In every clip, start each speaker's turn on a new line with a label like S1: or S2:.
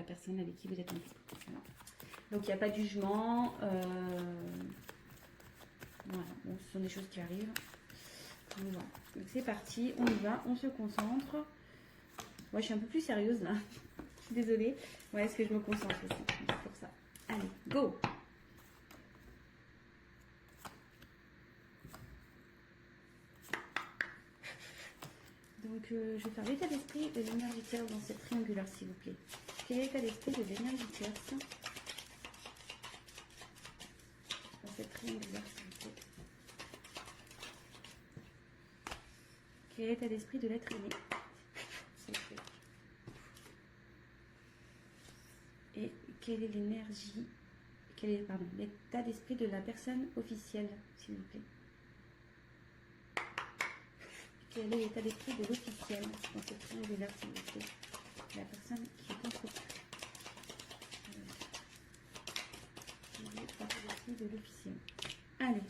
S1: personne avec qui vous êtes en couple. Voilà. Donc il n'y a pas de jugement. Voilà, bon, ce sont des choses qui arrivent. Donc, voilà. Donc c'est parti, on y va, on se concentre. Moi je suis un peu plus sérieuse là. Je suis désolée. Ouais, est-ce que je me concentre aussi? C'est pour ça. Allez, go! Donc je vais faire l'état d'esprit de l'énergie tierce dans cette triangulaire, s'il vous plaît. Quel est l'état d'esprit de l'énergie tierce dans cette triangulaire, s'il vous plaît? Quel est l'état d'esprit de l'être aimé, s'il vous plaît? Et quelle est l'énergie, l'état d'esprit de la personne officielle, s'il vous plaît? Quel est l'état d'esprit de l'officiel dans cette triangulaire, s'il vous plaît? La personne qui est en couple. Quel est l'état d'esprit de l'officiel? Allez.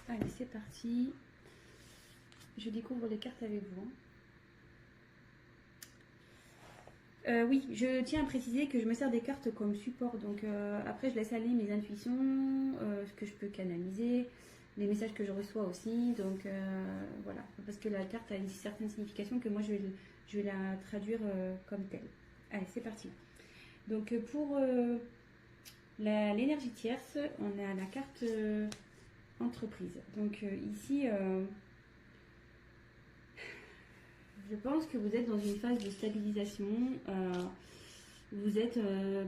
S1: Allez, c'est parti. Je découvre les cartes avec vous. Oui, je tiens à préciser que je me sers des cartes comme support. Donc après, je laisse aller mes intuitions, ce que je peux canaliser, les messages que je reçois aussi. Donc voilà, parce que la carte a une certaine signification que moi, je vais la traduire comme telle. Allez, c'est parti. Donc pour l'énergie tierce, on a la carte entreprise. Donc ici... je pense que vous êtes dans une phase de stabilisation. Vous êtes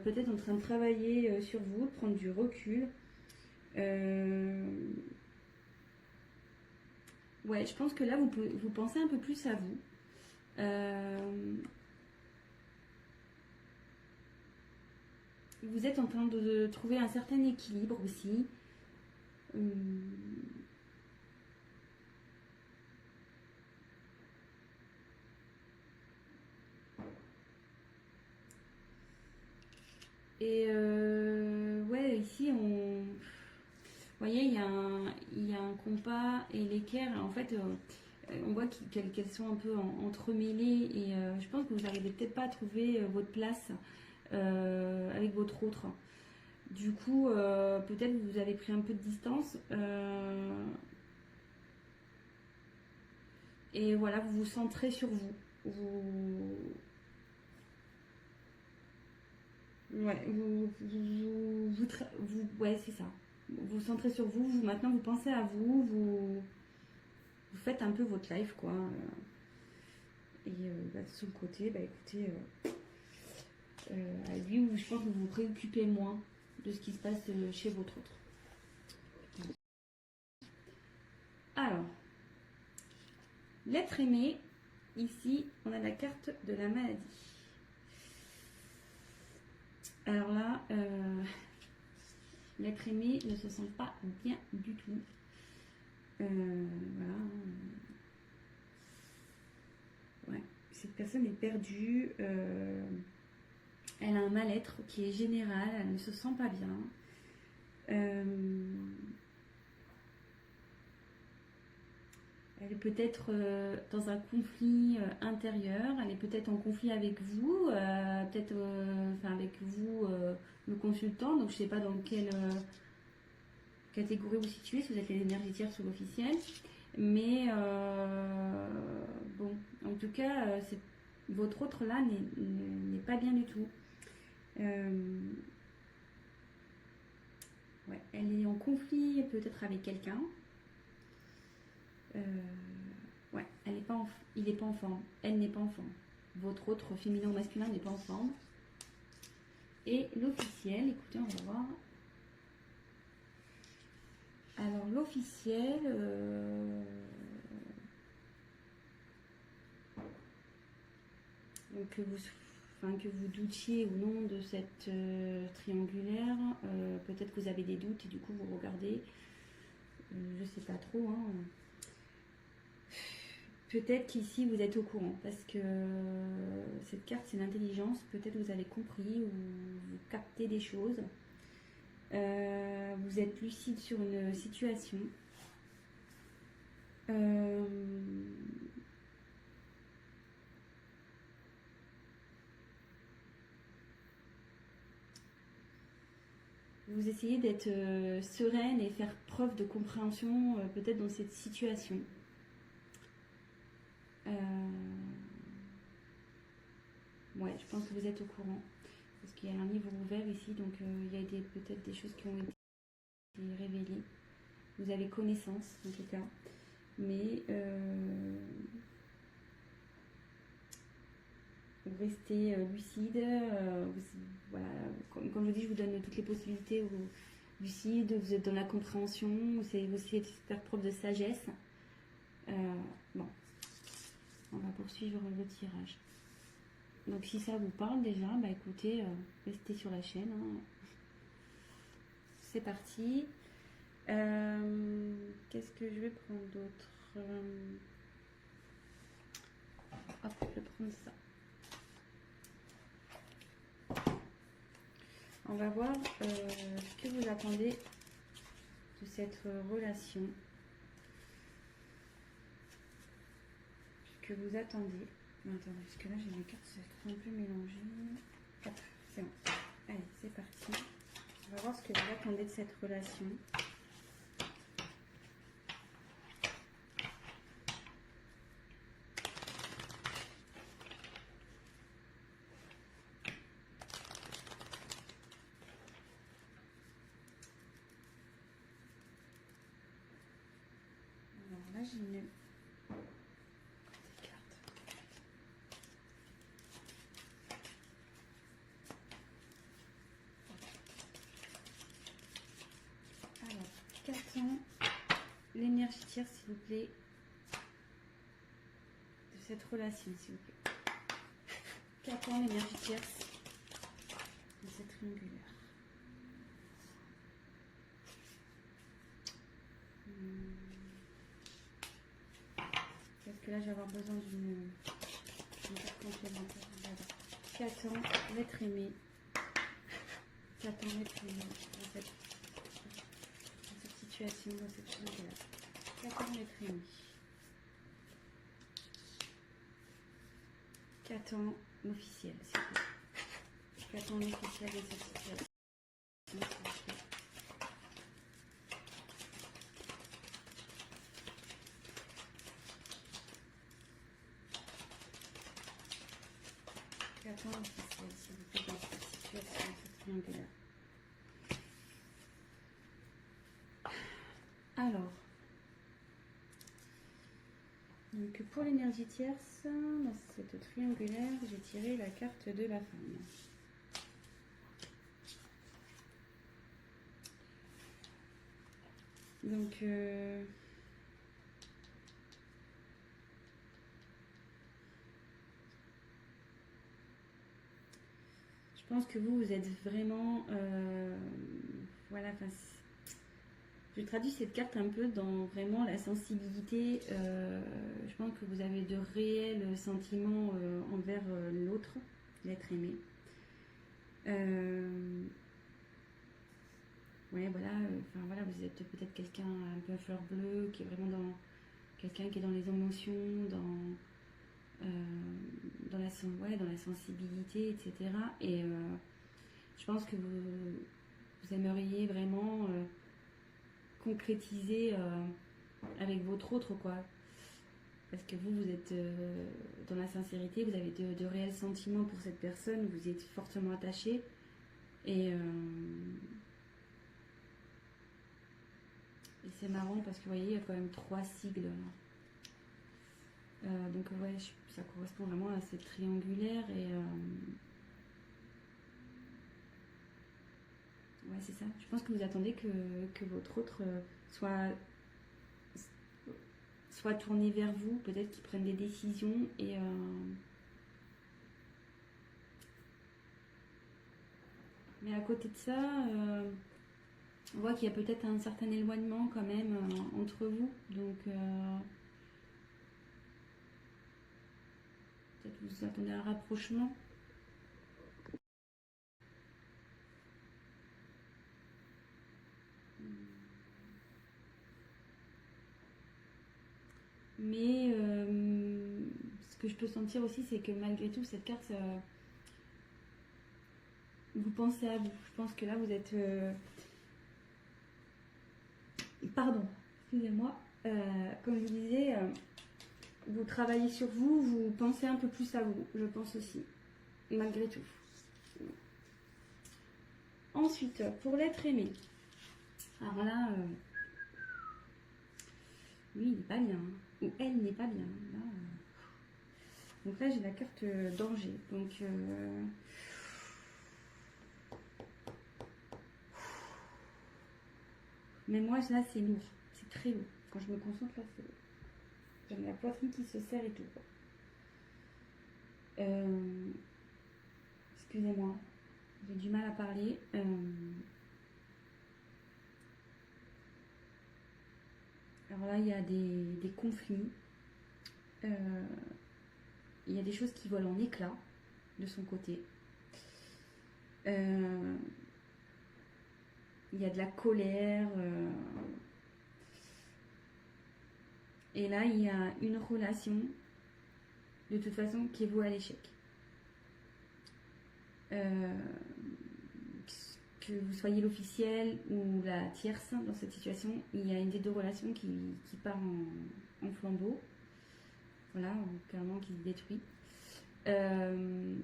S1: peut-être en train de travailler sur vous, de prendre du recul. Ouais, je pense que là, vous pensez un peu plus à vous. Vous êtes en train de trouver un certain équilibre aussi. Et ouais, ici, vous voyez, il y a un compas et l'équerre. En fait, on voit qu'elles sont un peu entremêlées. Et je pense que vous n'arrivez peut-être pas à trouver votre place avec votre autre. Du coup, peut-être que vous avez pris un peu de distance. Et voilà, vous vous centrez sur vous. Ouais, ouais, c'est ça. Vous centrez sur vous, maintenant vous pensez à vous, vous faites un peu votre life, quoi. Et de son côté, écoutez, à lui, je pense que vous vous préoccupez moins de ce qui se passe chez votre autre. Alors, l'être aimé, ici, on a la carte de la maladie. Alors là, l'être aimé ne se sent pas bien du tout. Voilà. Ouais, cette personne est perdue. Elle a un mal-être qui est général. Elle ne se sent pas bien. Elle est peut-être dans un conflit intérieur. Elle est peut-être en conflit avec vous, peut-être avec vous, le consultant. Donc je ne sais pas dans quelle catégorie vous situez, si vous êtes l'énergie tierce ou l'officiel. Mais bon, en tout cas, votre autre là n'est pas bien du tout. Ouais, elle est en conflit peut-être avec quelqu'un. Ouais, il n'est pas en forme. Elle n'est pas en forme. Votre autre féminin ou masculin n'est pas en forme. Et l'officiel, écoutez, on va voir. Alors l'officiel, que vous doutiez ou non de cette triangulaire, peut-être que vous avez des doutes et du coup vous regardez, je sais pas trop, hein. Peut-être qu'ici vous êtes au courant parce que cette carte c'est l'intelligence, peut-être vous avez compris ou vous captez des choses, vous êtes lucide sur une situation. vous essayez d'être sereine et faire preuve de compréhension peut-être dans cette situation. Ouais, je pense que vous êtes au courant. Parce qu'il y a un livre ouvert ici, donc il y a peut-être des choses qui ont été révélées. Vous avez connaissance, en tout cas. Mais vous restez lucide. Voilà, comme je vous dis, je vous donne toutes les possibilités. Lucide, vous êtes dans la compréhension, vous essayez de faire preuve de sagesse. Bon, on va poursuivre le tirage. Donc si ça vous parle déjà, bah écoutez, restez sur la chaîne. Hein. C'est parti. Qu'est-ce que je vais prendre d'autre? Hop, je vais prendre ça. On va voir ce que vous attendez de cette relation. Ce que vous attendez. Attendez, parce que là j'ai mes cartes, c'est un peu mélangé. Hop, c'est bon. Allez, c'est parti. On va voir ce que vous attendez de cette relation. Alors là j'ai une... L'énergie tierce, s'il vous plaît, de cette relation, s'il vous plaît. Qu'attend l'énergie tierce de cette triangulaire? Parce que là, je vais avoir besoin d'une carte complémentaire. Qu'attend l'être aimé? Qu'attend l'être aimé dans cette situation, dans cette triangulaire? Qu'attend l'être aimé? Qu'attend l'officiel, s'il vous plaît? Qu'attend l'officiel de cette situation? Qu'attend l'officiel, s'il vous plaît, dans cette situation, cette triangulaire? Alors, donc pour l'énergie tierce, dans cette triangulaire, j'ai tiré la carte de la femme. Donc, je pense que vous êtes vraiment, voilà, enfin, je traduis cette carte un peu dans vraiment la sensibilité. Je pense que vous avez de réels sentiments envers l'autre, l'être aimé. Ouais, voilà, enfin voilà, vous êtes peut-être quelqu'un un peu à fleur bleue, qui est vraiment dans quelqu'un qui est dans les émotions, dans la sensibilité, etc. Et je pense que vous aimeriez vraiment concrétiser avec votre autre, quoi. Parce que vous êtes dans la sincérité, vous avez de réels sentiments pour cette personne, vous êtes fortement attaché. Et c'est marrant parce que vous voyez, il y a quand même 3 sigles. Donc ouais, ça correspond vraiment à cette triangulaire. Et ouais, c'est ça. Je pense que vous attendez que votre autre soit tourné vers vous, peut-être qu'il prenne des décisions. Et mais à côté de ça, on voit qu'il y a peut-être un certain éloignement quand même entre vous. Donc peut-être vous attendez un rapprochement. Mais ce que je peux sentir aussi, c'est que malgré tout, cette carte, vous pensez à vous. Je pense que là, vous êtes Pardon, excusez-moi. Comme je vous disais, vous travaillez sur vous, vous pensez un peu plus à vous, je pense aussi, malgré tout. Ensuite, pour l'être aimé. Alors là, lui, il n'est pas bien. Ou elle n'est pas bien. Là, donc là, j'ai la carte danger. Donc, mais moi, là, c'est lourd. C'est très lourd. Quand je me concentre, là, c'est lourd. J'ai la poitrine qui se serre et tout. Excusez-moi. J'ai du mal à parler. Alors là, il y a des conflits. Il y a des choses qui volent en éclats de son côté. Il y a de la colère. Et là, il y a une relation, de toute façon, qui est vouée à l'échec. Que vous soyez l'officiel ou la tierce dans cette situation, il y a une des deux relations qui part en flambeau. Voilà, carrément qui se détruit. Je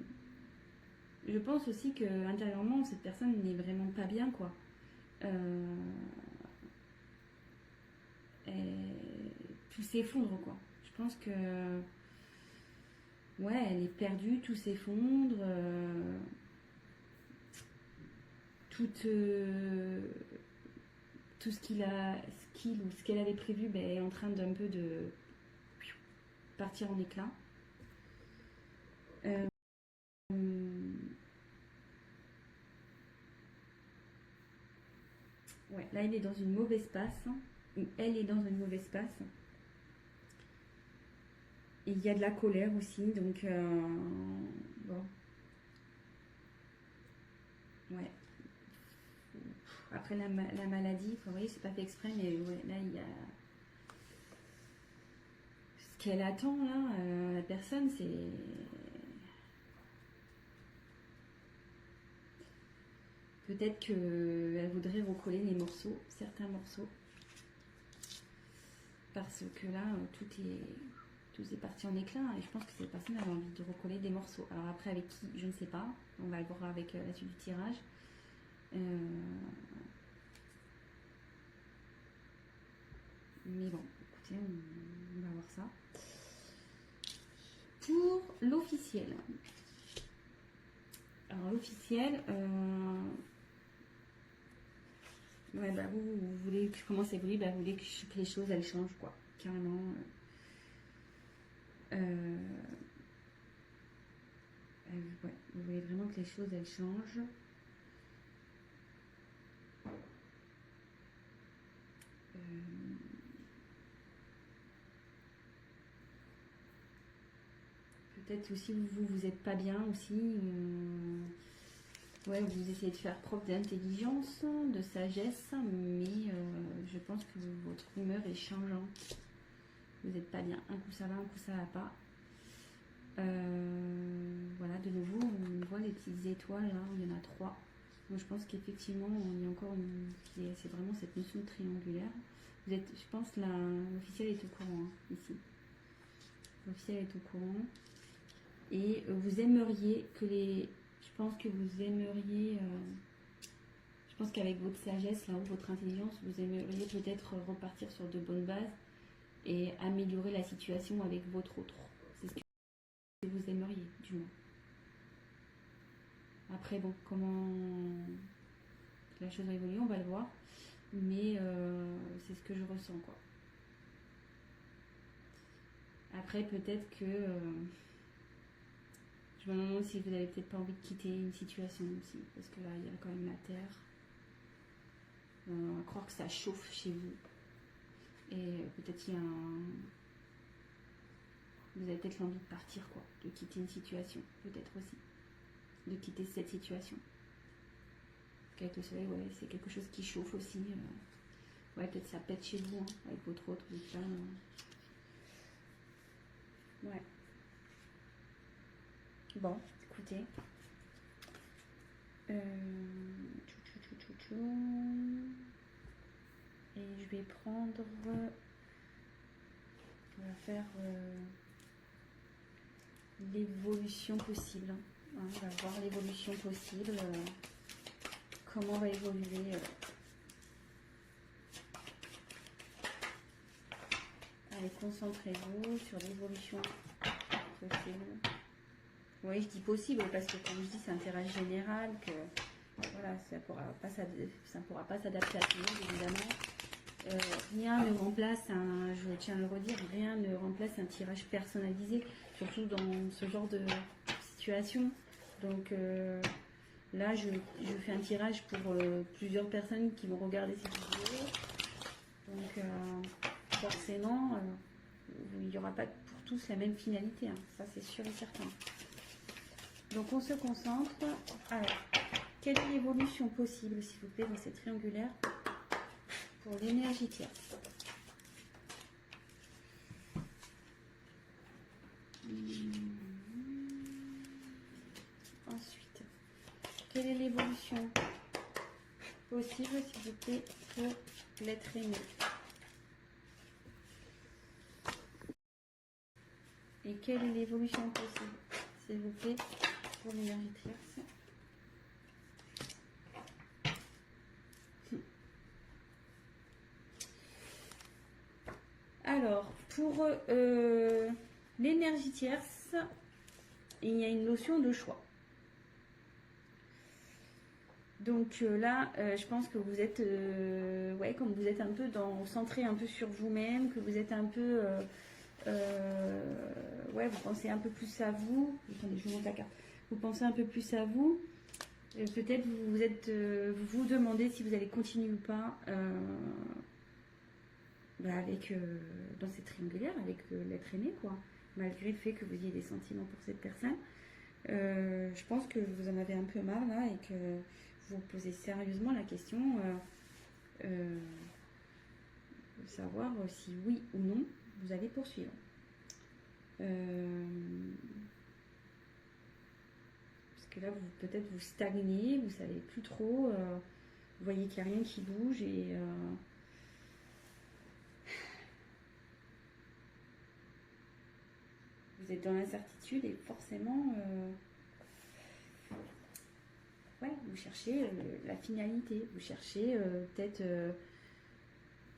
S1: pense aussi que intérieurement, cette personne n'est vraiment pas bien, quoi. Tout s'effondre, quoi. Je pense que ouais, elle est perdue, tout s'effondre. Tout ce qu'elle avait prévu est en train d'un peu de partir en éclats. Ouais, là, il est dans une mauvaise passe. Ou elle est dans une mauvaise passe. Et il y a de la colère aussi, donc bon. Ouais. Après la maladie, vous voyez, c'est pas fait exprès, mais ouais, là, il y a ce qu'elle attend, là, la personne, c'est... Peut-être qu'elle voudrait recoller les morceaux, certains morceaux. Parce que là, tout est parti en éclat et je pense que cette personne avait envie de recoller des morceaux. Alors après, avec qui, je ne sais pas. On va le voir avec la suite du tirage. Mais bon, écoutez, on va voir ça. Pour l'officiel. Alors l'officiel, ouais, bah vous voulez que je commence à évoluer, bah vous voulez que les choses elles changent, quoi, carrément. Ouais, vous voulez vraiment que les choses elles changent. Peut-être aussi vous êtes pas bien aussi. Ouais, vous essayez de faire preuve d'intelligence, de sagesse, mais je pense que votre humeur est changeante. Vous n'êtes pas bien. Un coup ça va, un coup ça va pas. Voilà, de nouveau, on voit les petites étoiles, là, il y en a 3. Donc je pense qu'effectivement, il y a encore c'est vraiment cette notion de triangulaire. Vous êtes, je pense, l'officiel est au courant, hein, ici. L'officiel est au courant. Et vous aimeriez que je pense que vous aimeriez... je pense qu'avec votre sagesse, là, ou votre intelligence, vous aimeriez peut-être repartir sur de bonnes bases et améliorer la situation avec votre autre. C'est ce que vous aimeriez, du moins. Après, bon, comment la chose va évoluer, on va le voir. Mais c'est ce que je ressens, quoi. Après, peut-être que... je me demande si vous n'avez peut-être pas envie de quitter une situation aussi. Parce que là, il y a quand même la terre. On va croire que ça chauffe chez vous. Et peut-être il y a vous avez peut-être l'envie de partir, quoi. De quitter une situation, peut-être aussi. De quitter cette situation. Avec le soleil, ouais, c'est quelque chose qui chauffe aussi. Ouais, peut-être ça pète chez vous, hein, avec votre autre, vous êtes là. Ouais. Bon, écoutez. Et je vais prendre... On va faire l'évolution possible. Hein, on va voir l'évolution possible. Comment va évoluer. Allez, concentrez-vous sur l'évolution possible. Oui, je dis possible parce que comme je dis, c'est un tirage général que voilà, ça ne pourra pas s'adapter à tout le monde, évidemment. Rien ne remplace je tiens à le redire, rien ne remplace un tirage personnalisé, surtout dans ce genre de situation. Donc là, je fais un tirage pour plusieurs personnes qui vont regarder cette vidéo. Donc forcément, il n'y aura pas pour tous la même finalité, hein. Ça c'est sûr et certain. Donc on se concentre. Alors, quelle est l'évolution possible, s'il vous plaît, dans cette triangulaire pour l'énergie tierce? Ensuite, quelle est l'évolution possible, s'il vous plaît, pour l'être aimé? Et quelle est l'évolution possible, s'il vous plaît, pour l'énergie tierce? Alors, pour l'énergie tierce, il y a une notion de choix. Donc là, je pense que vous êtes, ouais, comme vous êtes un peu centré un peu sur vous-même, que vous êtes un peu, ouais, vous pensez un peu plus à vous. Attendez, je vous montre la carte. Vous pensez un peu plus à vous. Peut-être vous vous demandez si vous allez continuer ou pas dans cette triangulaire avec l'être aimé, quoi. Malgré le fait que vous ayez des sentiments pour cette personne. Je pense que vous en avez un peu marre là et que vous vous posez sérieusement la question de savoir si oui ou non vous allez poursuivre. Parce que là, peut-être vous stagnez, vous savez plus trop, vous voyez qu'il n'y a rien qui bouge et vous êtes dans l'incertitude et forcément, ouais, vous cherchez la finalité, vous cherchez peut-être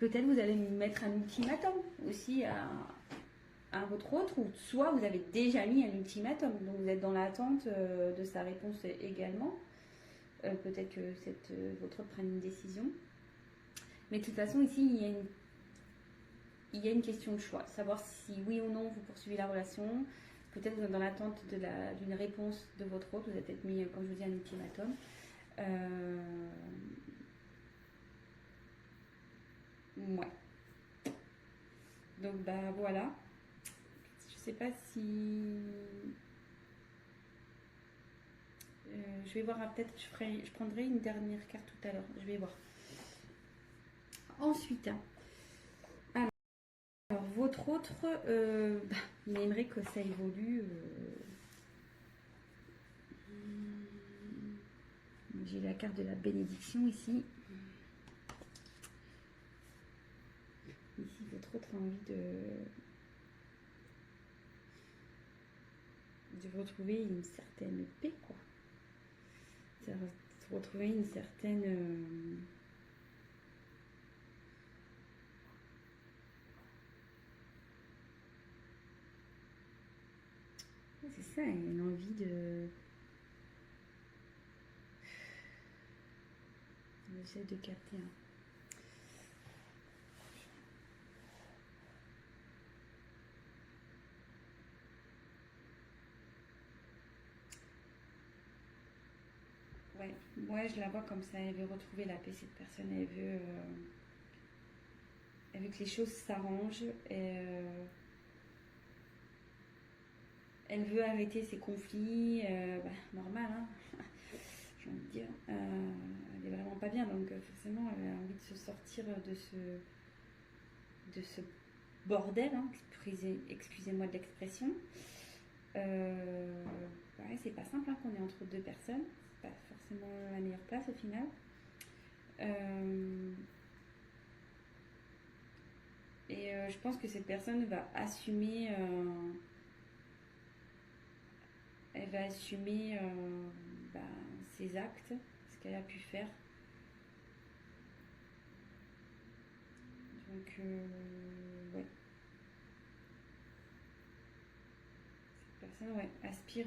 S1: vous allez mettre un ultimatum aussi à votre autre, ou soit vous avez déjà mis un ultimatum, donc vous êtes dans l'attente de sa réponse également. Peut-être que votre autre prenne une décision. Mais de toute façon, ici, il y a une question de choix. Savoir si oui ou non vous poursuivez la relation. Peut-être que vous êtes dans l'attente d'une réponse de votre autre. Vous avez peut-être mis, comme je vous dis, un ultimatum. Ouais. Donc, bah voilà. Je sais pas si... je vais voir, peut-être je prendrai une dernière carte tout à l'heure. Je vais voir. Ensuite, alors votre autre, il aimerait que ça évolue. J'ai la carte de la bénédiction ici. Ici, votre autre a envie de retrouver une certaine paix, quoi. De retrouver une certaine... c'est ça, il y a une envie de... J'essaie de capter. Hein. Ouais, moi je la vois comme ça, elle veut retrouver la paix, cette personne, elle veut que les choses s'arrangent, elle veut arrêter ses conflits, normal, hein, j'ai envie de dire, elle est vraiment pas bien, donc forcément elle a envie de se sortir de ce bordel, hein, excusez-moi de l'expression. Ouais, c'est pas simple, hein, qu'on est entre deux personnes, c'est pas forcément la meilleure place au final. Et je pense que cette personne va assumer, elle va assumer bah, ses actes, ce qu'elle a pu faire. Donc, ouais. Cette personne, ouais, aspire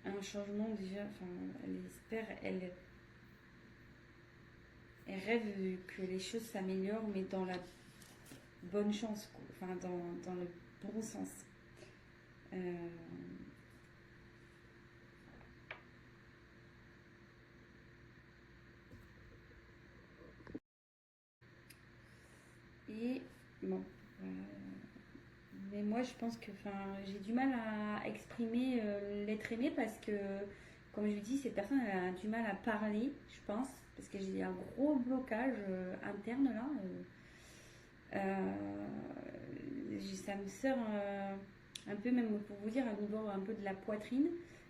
S1: à un changement déjà. Enfin, elle espère, elle rêve que les choses s'améliorent, mais dans la bonne chance, quoi. Enfin, dans le bon sens. Euh, et bon, mais moi je pense que j'ai du mal à exprimer l'être aimé parce que, comme je dis, cette personne elle a du mal à parler, je pense, parce que j'ai un gros blocage interne là. Ça me sert un peu, même pour vous dire, à niveau un peu de la poitrine.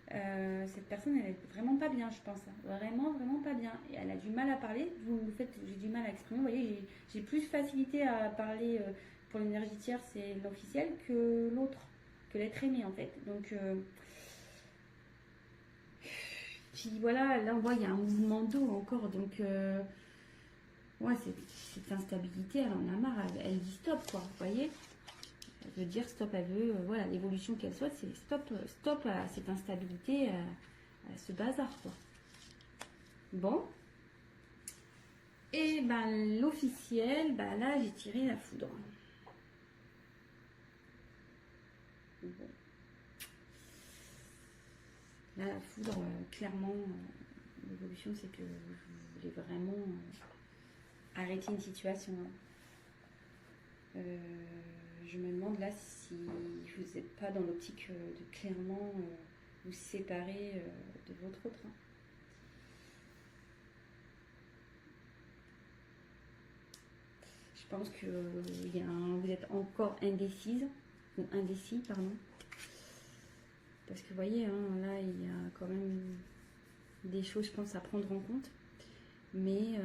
S1: Cette personne, elle est vraiment pas bien, je pense. Vraiment, vraiment pas bien. Et elle a du mal à parler. Vous me faites, j'ai du mal à exprimer. Vous voyez, j'ai plus facilité à parler pour l'énergie tierce et l'officiel que l'autre, que l'être aimé en fait. Donc, puis voilà, là on voit il y a un mouvement d'eau encore. Donc, ouais, cette instabilité, elle en a marre. Elle dit stop, quoi. Vous voyez? Elle veut dire stop, elle veut, voilà, l'évolution qu'elle soit, c'est stop, stop à cette instabilité, à ce bazar, quoi. Bon. Et ben l'officiel, ben là j'ai tiré la foudre. Bon. Là la foudre, clairement, l'évolution c'est que vous voulez vraiment arrêter une situation. Je me demande là si vous n'êtes pas dans l'optique de clairement vous séparer de votre autre. Hein. Je pense que vous êtes encore indécise, ou indécis, pardon. Parce que vous voyez, hein, là, il y a quand même des choses, je pense, à prendre en compte. Mais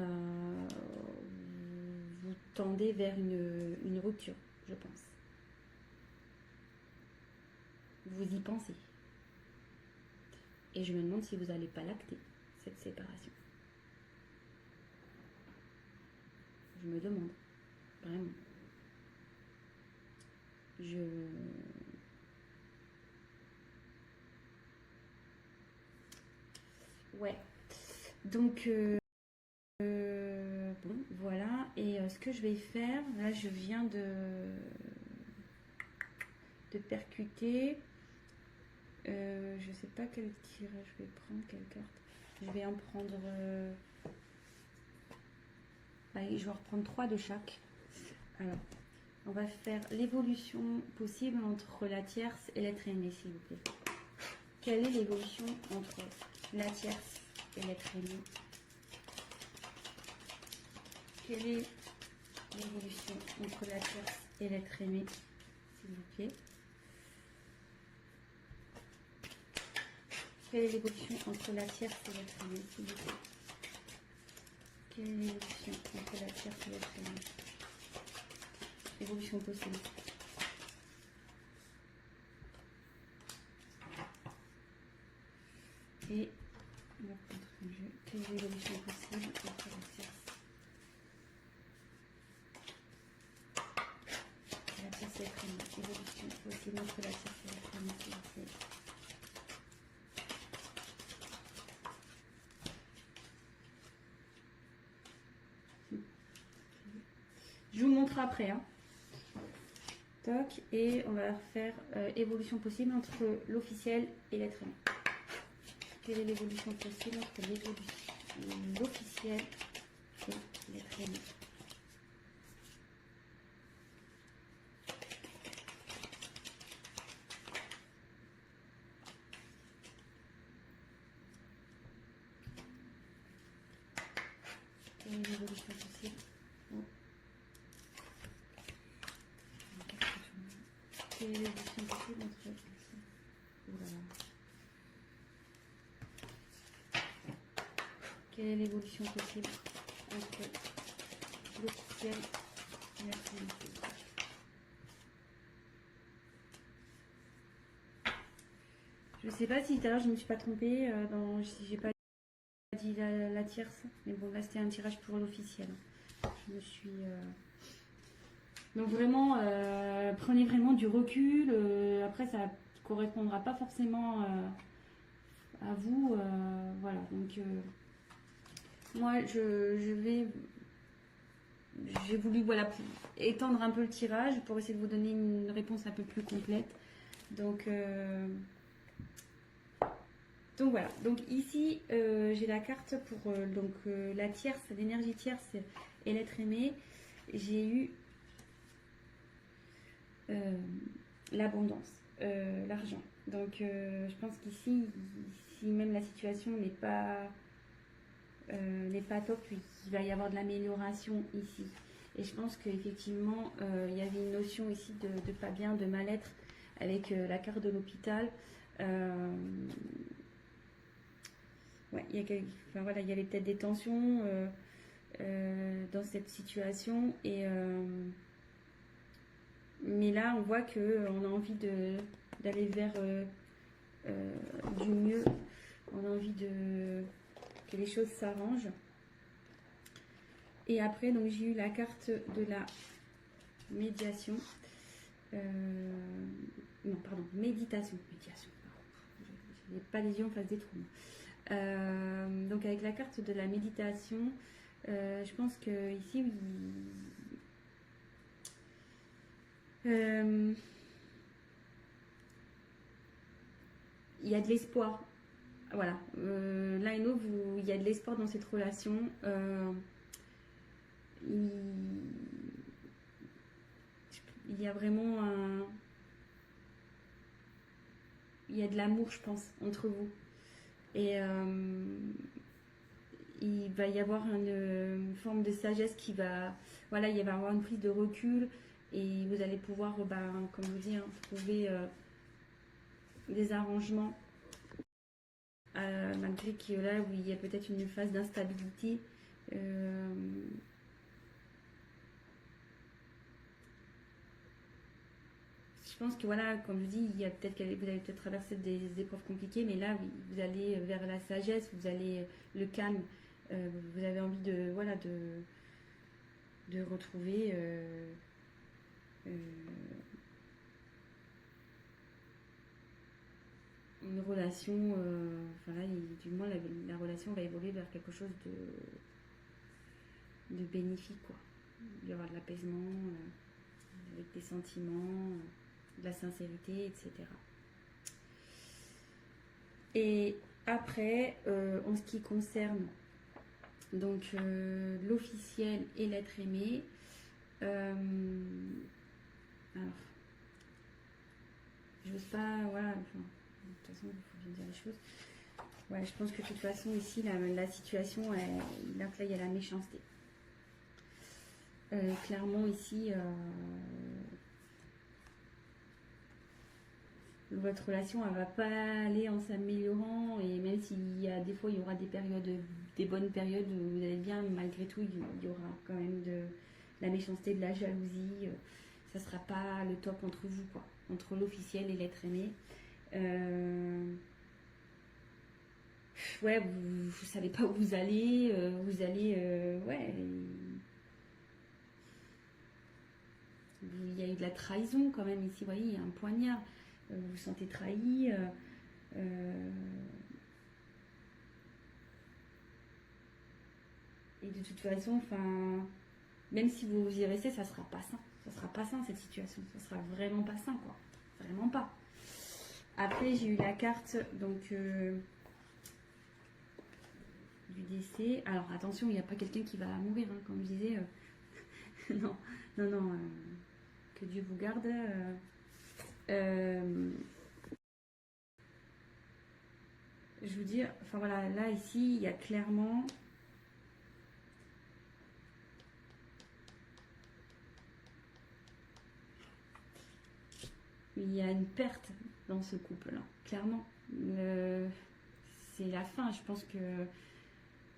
S1: vous tendez vers une rupture, je pense. Vous y pensez. Et je me demande si vous n'allez pas l'acter, cette séparation. Je me demande. Vraiment. Ouais. Donc, bon, voilà. Et ce que je vais faire, là, je viens de percuter. Je sais pas quel tirage je vais prendre, quelle carte. Je vais en prendre. Je vais en reprendre 3 de chaque. Alors, on va faire l'évolution possible entre la tierce et l'être aimé, s'il vous plaît. Quelle est l'évolution entre la tierce et l'être aimé? Quelle est l'évolution entre la tierce et l'être aimé, s'il vous plaît? Quelle est l'évolution entre la tierce et l'être aimé, s'il vous plaît? Quelle est l'évolution entre la tierce et l'être aimé? Évolution possible. Et on va prendre un jeu. Quelle est l'évolution possible entre la tierce et l'être aimé? Évolution possible entre la tierce et l'être aimé, s'il vous plaît. Je vous montre après. Hein. Toc, et on va faire évolution possible entre l'officiel et l'être aimé. Quelle est l'évolution possible entre l'officiel et l'être aimé? Quelle est l'évolution possible? Quelle est l'évolution possible entre... Quelle est l'évolution possible entre l'officiel Merci, monsieur. Je sais pas si tout à l'heure je me suis pas trompée si j'ai pas dit la tierce, mais bon là c'était un tirage pour l'officiel. Je me suis donc vraiment prenez vraiment du recul. Après ça correspondra pas forcément à vous, voilà. Donc moi j'ai voulu voilà étendre un peu le tirage pour essayer de vous donner une réponse un peu plus complète. Donc voilà, donc ici j'ai la carte pour la tierce, l'énergie tierce et l'être aimé. J'ai eu l'abondance, l'argent. Donc je pense qu'ici, si même la situation n'est pas top, il va y avoir de l'amélioration ici. Et je pense qu'effectivement, il y avait une notion ici de pas bien, de mal-être avec la carte de l'hôpital. Ouais, il y avait peut-être des tensions dans cette situation. Mais là, on voit qu'on a envie d'aller vers du mieux. On a envie que les choses s'arrangent. Et après, donc j'ai eu la carte de la médiation. Non, pardon, méditation. Médiation, pardon. Je n'ai pas les yeux en face des trous. Donc avec la carte de la méditation, je pense que ici, il y a de l'espoir. Voilà, l'un et l'autre, il y a de l'espoir dans cette relation. Il y a vraiment il y a de l'amour, je pense, entre vous. Et il va y avoir une forme de sagesse qui va... Voilà, il va y avoir une prise de recul et vous allez pouvoir, comme je vous dis, trouver des arrangements. Malgré que là, où il y a peut-être une phase d'instabilité. Je pense que voilà, comme je dis, vous allez peut-être traverser des épreuves compliquées, mais là, vous allez vers la sagesse, vous allez le calme. Vous avez envie de retrouver une relation. Du moins la relation va évoluer vers quelque chose de bénéfique, quoi. Il va y avoir de l'apaisement, avec des sentiments, de la sincérité, etc. Et après, en ce qui concerne donc l'officiel et l'être aimé, alors, j'ose pas, voilà, de toute façon, il faut bien dire les choses. Ouais, je pense que de toute façon, ici, la situation, là, il y a la méchanceté. Clairement, ici, votre relation, elle va pas aller en s'améliorant, et même s'il y a des fois, il y aura des bonnes périodes où vous allez bien, malgré tout, il y aura quand même de la méchanceté, de la jalousie. Ça sera pas le top entre vous, quoi, entre l'officiel et l'être aimé. Ouais, vous savez pas où vous allez, ouais. Il y a eu de la trahison quand même ici, vous voyez, il y a un poignard. Vous vous sentez trahi. Et de toute façon, enfin, même si vous y restez, ça sera pas sain. Ça sera pas sain cette situation. Ça sera vraiment pas sain, quoi. Vraiment pas. Après, j'ai eu la carte donc du décès. Alors attention, il n'y a pas quelqu'un qui va mourir, hein, comme je disais. Non, non, non. Que Dieu vous garde. Je vous dis, enfin voilà, là ici, il y a clairement il y a une perte dans ce couple-là, clairement. C'est la fin, je pense que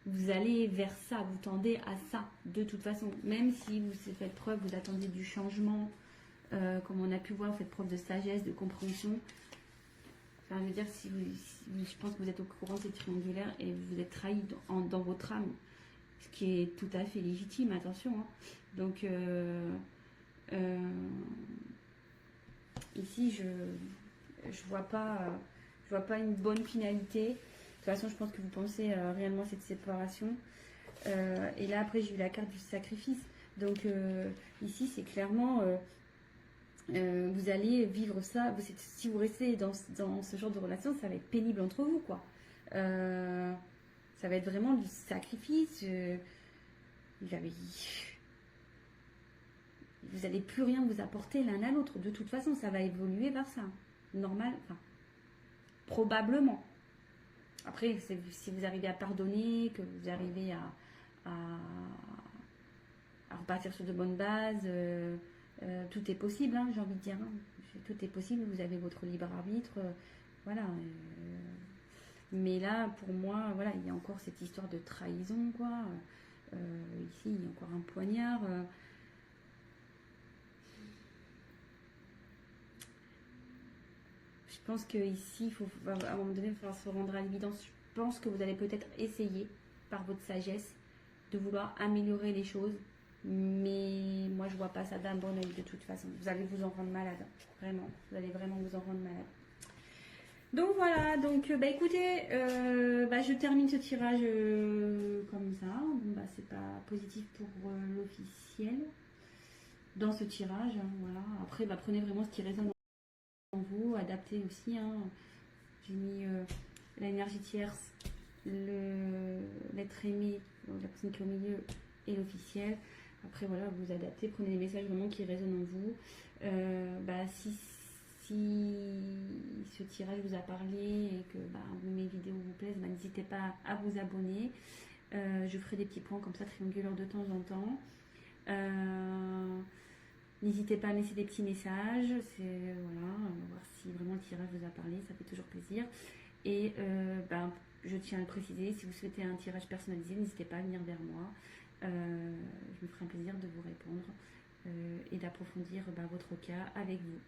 S1: vous allez vers ça, vous tendez à ça, de toute façon. Même si vous faites preuve, vous attendez du changement, comme on a pu voir, vous faites preuve de sagesse, de compréhension. Enfin, je veux dire, je pense que vous êtes au courant, c'est triangulaire, et vous êtes trahi dans votre âme, ce qui est tout à fait légitime, attention. Hein. Donc, ici, je vois pas une bonne finalité. De toute façon, je pense que vous pensez réellement à cette séparation. Et là, après, j'ai eu la carte du sacrifice. Donc, ici, c'est clairement... vous allez vivre ça. Si vous restez dans ce genre de relation, ça va être pénible entre vous, quoi. Ça va être vraiment du sacrifice. Vous n'allez plus rien vous apporter l'un à l'autre. De toute façon, ça va évoluer vers ça. Normal, enfin, probablement. Après, si vous arrivez à pardonner, que vous arrivez à repartir sur de bonnes bases, tout est possible, hein, j'ai envie de dire. Hein. Tout est possible, vous avez votre libre arbitre. Voilà. Mais là, pour moi, voilà, il y a encore cette histoire de trahison, quoi. Ici, il y a encore un poignard. Je pense qu'ici, à un moment donné, il va falloir se rendre à l'évidence. Je pense que vous allez peut-être essayer, par votre sagesse, de vouloir améliorer les choses. Mais moi, je vois pas ça d'un bon oeil de toute façon. Vous allez vous en rendre malade. Vraiment. Vous allez vraiment vous en rendre malade. Donc voilà. Donc, écoutez, je termine ce tirage comme ça. Bon, c'est pas positif pour l'officiel dans ce tirage. Hein, voilà. Après, prenez vraiment ce qui résonne en vous. Adaptez aussi. Hein. J'ai mis l'énergie tierce, l'être aimé, la personne qui est au milieu et l'officiel. Après, voilà, vous adaptez, prenez les messages vraiment qui résonnent en vous. Si ce tirage vous a parlé et que mes vidéos vous plaisent, n'hésitez pas à vous abonner. Je ferai des petits points comme ça, triangulaires de temps en temps. N'hésitez pas à laisser des petits messages. Voilà, voir si vraiment le tirage vous a parlé, ça fait toujours plaisir. Et je tiens à le préciser, si vous souhaitez un tirage personnalisé, n'hésitez pas à venir vers moi. Je me ferai un plaisir de vous répondre et d'approfondir votre cas avec vous.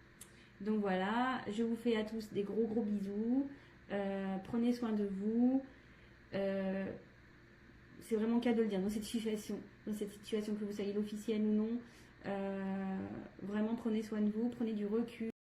S1: Donc voilà, je vous fais à tous des gros bisous. Prenez soin de vous. C'est vraiment le cas de le dire dans cette situation, que vous soyez l'officiel ou non. Vraiment prenez soin de vous, prenez du recul.